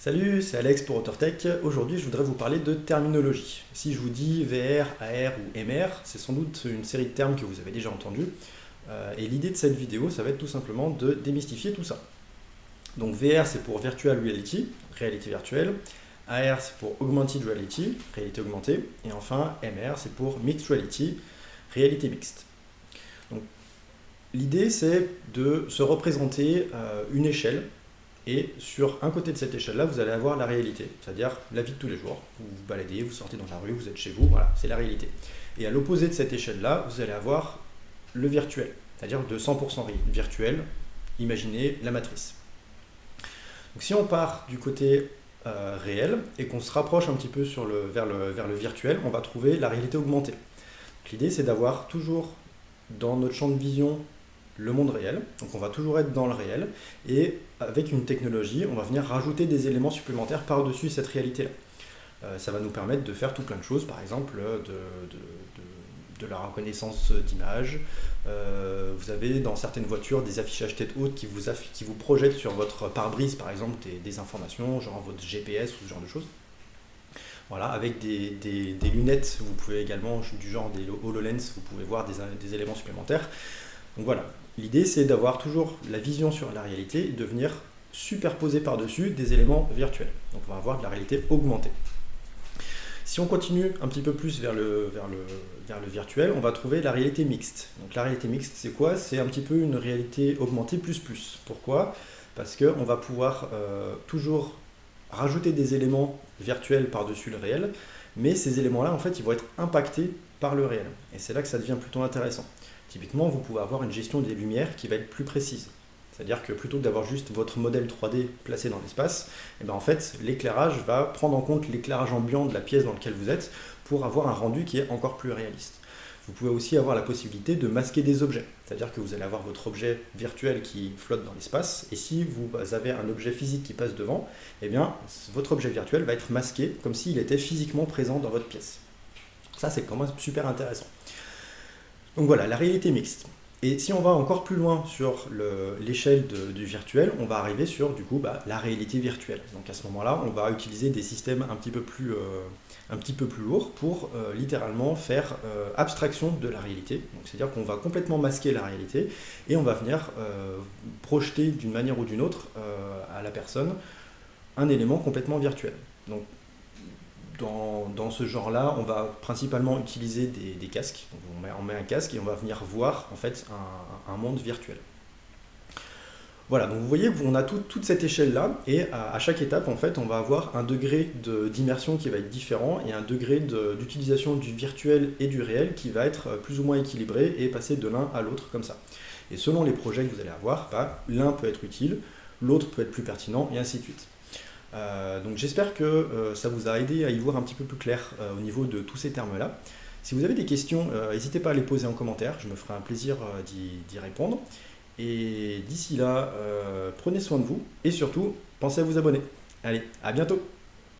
Salut, c'est Alex pour AutorTech. Aujourd'hui, je voudrais vous parler de terminologie. Si je vous dis VR, AR ou MR, c'est sans doute une série de termes que vous avez déjà entendus. Et l'idée de cette vidéo, ça va être tout simplement de démystifier tout ça. Donc VR, c'est pour Virtual Reality, réalité virtuelle. AR, c'est pour Augmented Reality, réalité augmentée. Et enfin, MR, c'est pour Mixed Reality, réalité mixte. Donc, l'idée, c'est de se représenter une échelle. Et sur un côté de cette échelle-là, vous allez avoir la réalité, c'est-à-dire la vie de tous les jours. Vous vous baladez, vous sortez dans la rue, vous êtes chez vous, voilà, c'est la réalité. Et à l'opposé de cette échelle-là, vous allez avoir le virtuel, c'est-à-dire de 100% virtuel. Imaginez la matrice. Donc si on part du côté réel et qu'on se rapproche un petit peu vers le virtuel, on va trouver la réalité augmentée. L'idée, c'est d'avoir toujours dans notre champ de vision le monde réel, donc on va toujours être dans le réel, et avec une technologie, on va venir rajouter des éléments supplémentaires par-dessus cette réalité-là. Ça va nous permettre de faire tout plein de choses, par exemple de la reconnaissance d'images. Vous avez dans certaines voitures des affichages tête haute qui vous projettent sur votre pare-brise, par exemple, des informations, genre votre GPS ou ce genre de choses. Voilà, avec des lunettes, vous pouvez également, du genre des HoloLens, vous pouvez voir des éléments supplémentaires. Donc voilà, l'idée c'est d'avoir toujours la vision sur la réalité et de venir superposer par-dessus des éléments virtuels. Donc on va avoir de la réalité augmentée. Si on continue un petit peu plus vers le virtuel, on va trouver la réalité mixte. Donc la réalité mixte, c'est quoi? C'est un petit peu une réalité augmentée plus plus. Pourquoi? Parce qu'on va pouvoir toujours rajouter des éléments virtuels par-dessus le réel, mais ces éléments-là, en fait, ils vont être impactés par le réel. Et c'est là que ça devient plutôt intéressant. Typiquement, vous pouvez avoir une gestion des lumières qui va être plus précise. C'est-à-dire que plutôt que d'avoir juste votre modèle 3D placé dans l'espace, et bien en fait, l'éclairage va prendre en compte l'éclairage ambiant de la pièce dans laquelle vous êtes pour avoir un rendu qui est encore plus réaliste. Vous pouvez aussi avoir la possibilité de masquer des objets. C'est-à-dire que vous allez avoir votre objet virtuel qui flotte dans l'espace, et si vous avez un objet physique qui passe devant, et bien votre objet virtuel va être masqué comme s'il était physiquement présent dans votre pièce. Ça, c'est quand même super intéressant. Donc voilà, la réalité mixte. Et si on va encore plus loin sur l'échelle du virtuel, on va arriver sur du coup la réalité virtuelle. Donc à ce moment-là, on va utiliser des systèmes un petit peu plus lourds pour littéralement faire abstraction de la réalité. C'est-à-dire qu'on va complètement masquer la réalité et on va venir projeter d'une manière ou d'une autre à la personne un élément complètement virtuel. Donc dans ce genre-là, on va principalement utiliser des casques. Donc on met un casque et on va venir voir en fait un monde virtuel. Voilà, donc vous voyez qu'on a toute cette échelle-là, et à chaque étape, en fait, on va avoir un degré d'immersion qui va être différent, et un degré d'utilisation du virtuel et du réel qui va être plus ou moins équilibré, et passer de l'un à l'autre comme ça. Et selon les projets que vous allez avoir, l'un peut être utile, l'autre peut être plus pertinent, et ainsi de suite. Donc j'espère que ça vous a aidé à y voir un petit peu plus clair au niveau de tous ces termes-là. Si vous avez des questions, n'hésitez pas à les poser en commentaire, je me ferai un plaisir d'y répondre. Et d'ici là, prenez soin de vous et surtout, pensez à vous abonner. Allez, à bientôt!